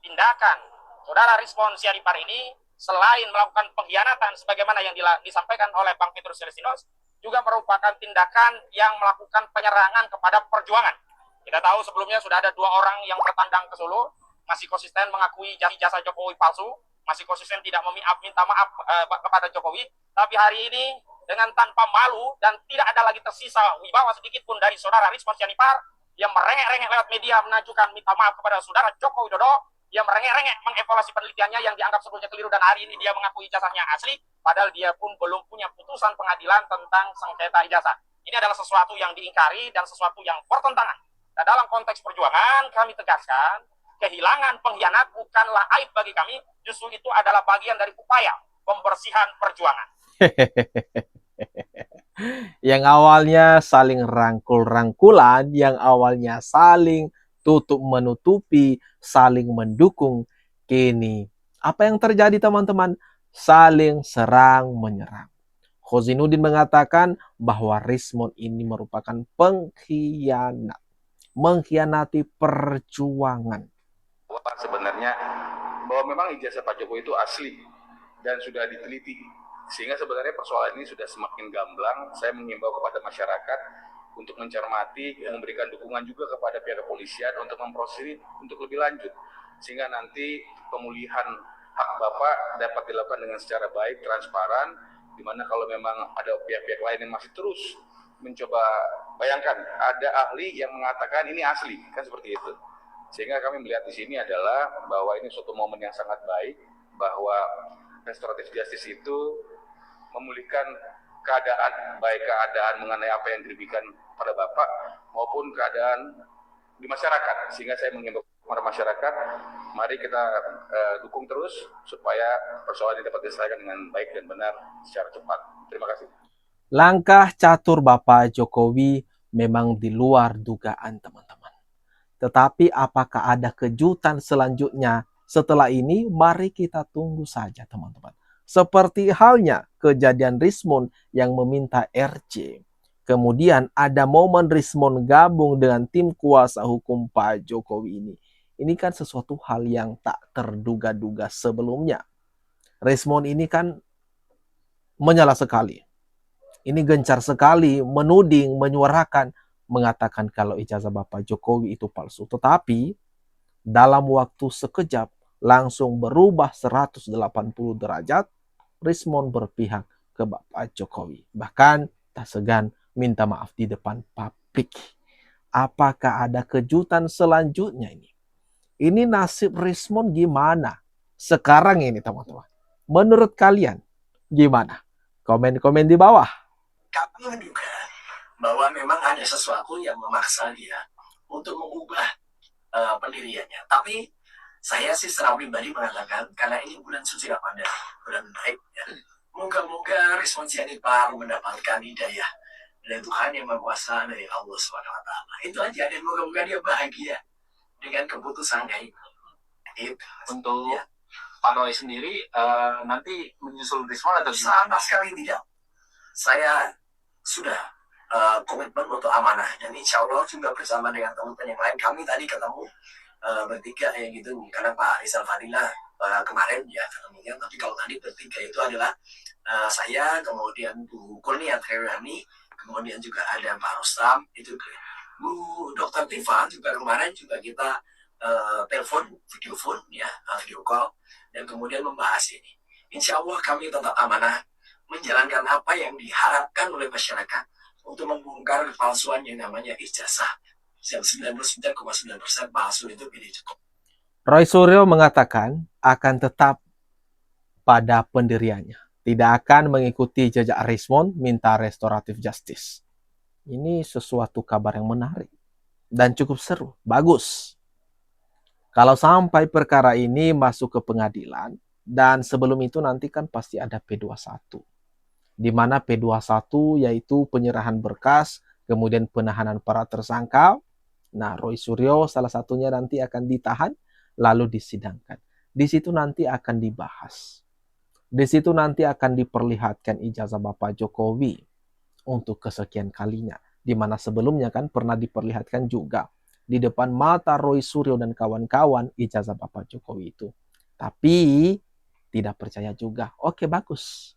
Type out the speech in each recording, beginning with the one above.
tindakan Saudara Rizwan Syarifar ini selain melakukan pengkhianatan sebagaimana yang disampaikan oleh Bang Petrus Celestinos, juga merupakan tindakan yang melakukan penyerangan kepada perjuangan. Kita tahu sebelumnya sudah ada 2 orang yang bertandang ke Solo, masih konsisten mengakui jasa Jokowi palsu, masih konsisten tidak minta maaf kepada Jokowi, tapi hari ini dengan tanpa malu dan tidak ada lagi tersisa wibawa sedikit pun dari Saudara Rizwan Syarifar yang merengek-rengek lewat media mengajukan minta maaf kepada Saudara Joko Widodo, yang merengek-rengek mengevaluasi penelitiannya yang dianggap sebelumnya keliru dan hari ini dia mengakui ijazahnya asli, padahal dia pun belum punya putusan pengadilan tentang sengketa ijazah. Ini adalah sesuatu yang diingkari dan sesuatu yang bertentangan. Nah, dalam konteks perjuangan kami tegaskan, kehilangan pengkhianat bukanlah aib bagi kami, justru itu adalah bagian dari upaya pembersihan perjuangan. Yang awalnya saling rangkul-rangkulan, yang awalnya saling tutup-menutupi, saling mendukung, kini apa yang terjadi teman-teman? Saling serang-menyerang. Khozinuddin mengatakan bahwa Rismon ini merupakan pengkhianat, mengkhianati perjuangan. Sebenarnya bahwa memang ijazah Pak Jokowi itu asli dan sudah diteliti, sehingga sebenarnya persoalan ini sudah semakin gamblang. Saya mengimbau kepada masyarakat untuk mencermati, memberikan dukungan juga kepada pihak kepolisian untuk memproses ini untuk lebih lanjut, sehingga nanti pemulihan hak Bapak dapat dilakukan dengan secara baik, transparan, di mana kalau memang ada pihak-pihak lain yang masih terus mencoba, bayangkan ada ahli yang mengatakan ini asli, kan seperti itu. Sehingga kami melihat di sini adalah bahwa ini suatu momen yang sangat baik, bahwa restoratif justice itu memulihkan keadaan, baik keadaan mengenai apa yang diberikan pada Bapak maupun keadaan di masyarakat. Sehingga saya mengimbau kepada masyarakat, mari kita dukung terus supaya persoalan ini dapat diselesaikan dengan baik dan benar secara cepat. Terima kasih. Langkah catur Bapak Jokowi memang di luar dugaan teman-teman. Tetapi apakah ada kejutan selanjutnya setelah ini? Mari kita tunggu saja teman-teman. Seperti halnya kejadian Rismon yang meminta RC. Kemudian ada momen Rismon gabung dengan tim kuasa hukum Pak Jokowi ini. Ini kan sesuatu hal yang tak terduga-duga sebelumnya. Rismon ini kan menyala sekali. Ini gencar sekali menuding, menyuarakan, mengatakan kalau ijazah Bapak Jokowi itu palsu. Tetapi dalam waktu sekejap langsung berubah 180 derajat. Rismon berpihak ke Bapak Jokowi. Bahkan tak segan minta maaf di depan publik. Apakah ada kejutan selanjutnya ini? Ini nasib Rismon gimana sekarang ini teman-teman? Menurut kalian gimana? Komen-komen di bawah. Kami menduga bahwa memang ada sesuatu yang memaksa dia untuk mengubah pendiriannya. Tapi saya sih secara pribadi mengatakan, karena ini bulan suci Ramadan, bulan baik, ya, moga-moga Rizwan Syarifar mendapatkan hidayah dari Tuhan yang Maha Kuasa, dari Allah SWT. Itu aja, dan moga-moga dia bahagia dengan keputusannya itu. Untuk ya. Pak Roy sendiri nanti menyusul Rizwan atau sama sekali tidak. Saya sudah komitmen untuk amanah, dan insya Allah juga bersama dengan teman-teman yang lain. Kami tadi ketemu bertiga ya gitu, karena Pak Rizal Fadila kemarin ya ketemunya, tapi kalau tadi bertiga itu adalah saya, kemudian Bu Kurnia Triani, kemudian juga ada Pak Rostam, itu Bu Dr. Tifa juga kemarin juga kita telepon, video phone ya, video call, dan kemudian membahas ini. Insya Allah kami tetap amanah menjalankan apa yang diharapkan oleh masyarakat untuk membongkar kepalsuan yang namanya ijazah. Yang 99,9% palsu itu pilih cukup. Roy Suryo mengatakan akan tetap pada pendiriannya. Tidak akan mengikuti jejak Rismon minta restoratif justice. Ini sesuatu kabar yang menarik dan cukup seru, bagus. Kalau sampai perkara ini masuk ke pengadilan, dan sebelum itu nanti kan pasti ada P21. Di mana P21 yaitu penyerahan berkas, kemudian penahanan para tersangka. Nah, Roy Suryo salah satunya nanti akan ditahan, lalu disidangkan. Di situ nanti akan dibahas. Di situ nanti akan diperlihatkan ijazah Bapak Jokowi untuk kesekian kalinya. Di mana sebelumnya kan pernah diperlihatkan juga di depan mata Roy Suryo dan kawan-kawan ijazah Bapak Jokowi itu. Tapi tidak percaya juga. Oke, bagus.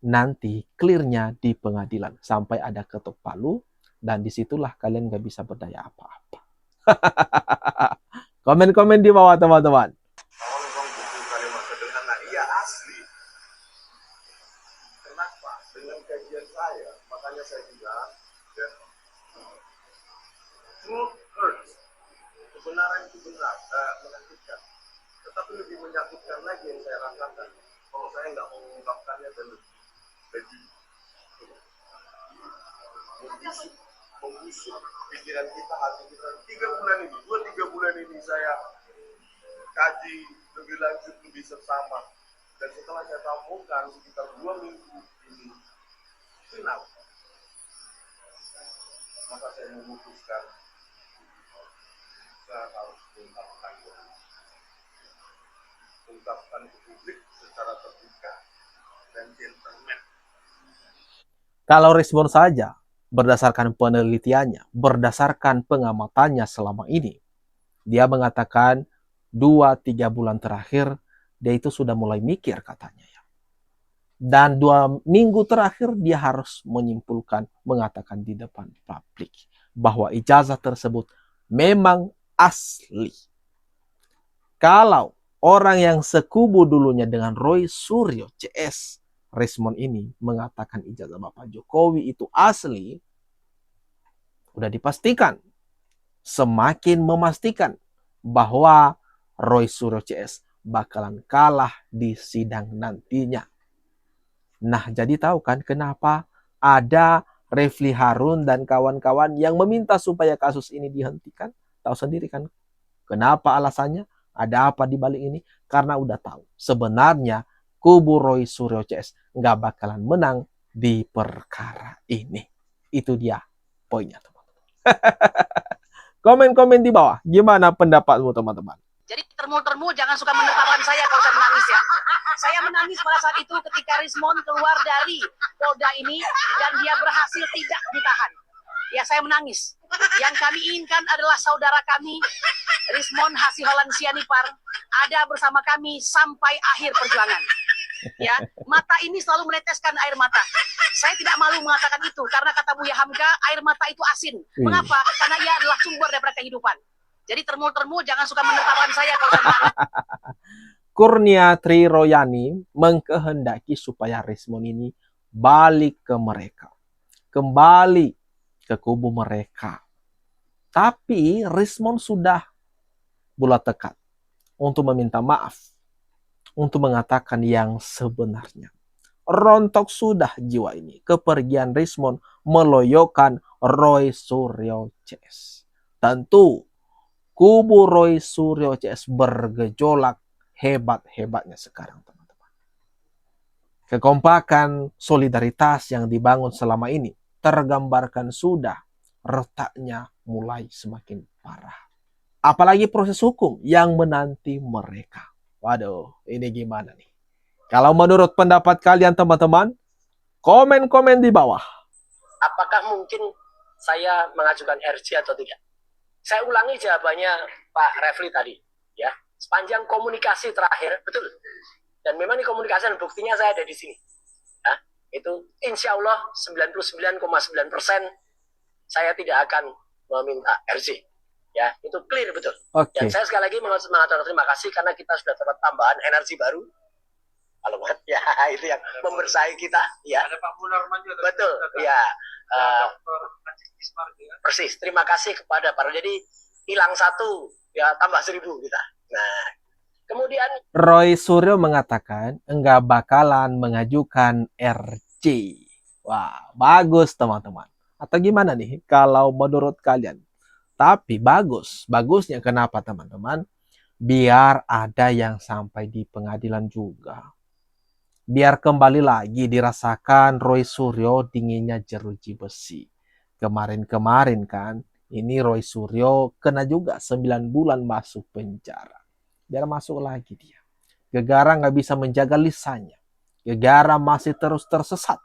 Nanti clearnya di pengadilan sampai ada ketok palu dan disitulah kalian gak bisa berdaya apa-apa. Komen-komen di bawah teman-teman. Kalau memang buku kalimat sederhana, iya asli. Kenapa? Dengan kajian saya, makanya saya bilang, ya, truth hurts. Kebenaran itu benar, menyakitkan. Tetapi lebih menyakitkan lagi yang saya rasakan. Kalau saya nggak mau mengungkapkannya dan lebih membusuk pikiran kita, hati kita. 2-3 bulan ini saya kaji lebih lanjut, lebih seksama. Dan setelah saya tampungkan sekitar 2 minggu ini final, maka saya memutuskan saya harus ungkapkan ke publik secara terbuka dan gentleman. Kalau respon saja, berdasarkan penelitiannya, berdasarkan pengamatannya selama ini, dia mengatakan 2-3 bulan terakhir, dia itu sudah mulai mikir katanya ya. Dan 2 minggu terakhir dia harus menyimpulkan, mengatakan di depan publik bahwa ijazah tersebut memang asli. Kalau orang yang sekubu dulunya dengan Roy Suryo CS, Rismond ini mengatakan ijazah Bapak Jokowi itu asli, udah dipastikan, semakin memastikan bahwa Roy Suryo CS bakalan kalah di sidang nantinya. Nah, jadi tahu kan kenapa ada Refli Harun dan kawan-kawan yang meminta supaya kasus ini dihentikan? Tahu sendiri kan kenapa alasannya? Ada apa di balik ini? Karena udah tahu sebenarnya kubu Roy Suryo CS nggak bakalan menang di perkara ini. Itu dia poinnya, teman-teman. Komen-komen di bawah, gimana pendapatmu, teman-teman? Jadi termul-termul jangan suka menertawakan saya kalau saya menangis ya. Saya menangis pada saat itu ketika Rismond keluar dari Polda ini dan dia berhasil tidak ditahan. Ya, saya menangis. Yang kami inginkan adalah saudara kami Rismond Hasiholan Sianipar ada bersama kami sampai akhir perjuangan. Ya, mata ini selalu meneteskan air mata. Saya tidak malu mengatakan itu karena kata Buya Hamka, air mata itu asin. Mengapa? Karena ia adalah sumber daripada kehidupan. Jadi termul-termul jangan suka menertawakan saya kalau saya menangis. Kurnia Tri Royani mengkehendaki supaya Rismond ini balik ke mereka. Kembali ke kubu mereka. Tapi Rismond sudah bulat tekad untuk meminta maaf. Untuk mengatakan yang sebenarnya. Rontok sudah jiwa ini. Kepergian Rismond meloyokan Roy Suryo CS. Tentu kubu Roy Suryo CS bergejolak hebat-hebatnya sekarang, teman-teman. Kekompakan solidaritas yang dibangun selama ini tergambarkan sudah retaknya mulai semakin parah. Apalagi proses hukum yang menanti mereka. Waduh, ini gimana nih? Kalau menurut pendapat kalian, teman-teman, komen-komen di bawah. Apakah mungkin saya mengajukan RJ atau tidak? Saya ulangi jawabannya Pak Refli tadi, ya. Sepanjang komunikasi terakhir, betul. Dan memang di komunikasi dan buktinya saya ada di sini. Ya, itu insya Allah 99,9% saya tidak akan meminta RJ. Ya, itu clear betul. Oke. Dan saya sekali lagi mengatakan terima kasih karena kita sudah dapat tambahan energi baru. Alamat, ya itu yang membersahi kita. Ya. Ada Pak Munarman juga. Betul, ya. Persis. Terima kasih kepada para. Jadi hilang 1, ya tambah 1000 kita. Nah, kemudian Roy Suryo mengatakan enggak bakalan mengajukan RJ. Wah, bagus teman-teman. Atau gimana nih kalau menurut kalian? Tapi bagusnya kenapa teman-teman? Biar ada yang sampai di pengadilan juga. Biar kembali lagi dirasakan Roy Suryo dinginnya jeruji besi. Kemarin-kemarin kan, ini Roy Suryo kena juga 9 bulan masuk penjara. Biar masuk lagi dia. Gegara nggak bisa menjaga lisannya. Gegara masih terus tersesat.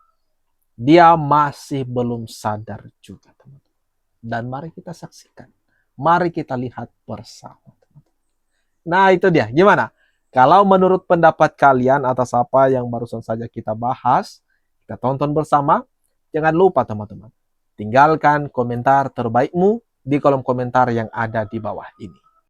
Dia masih belum sadar juga, teman-teman. Dan mari kita saksikan Mari kita lihat bersama. Nah, itu dia. Gimana? Kalau menurut pendapat kalian atas apa yang barusan saja kita bahas, kita tonton bersama. Jangan lupa teman-teman, tinggalkan komentar terbaikmu di kolom komentar yang ada di bawah ini.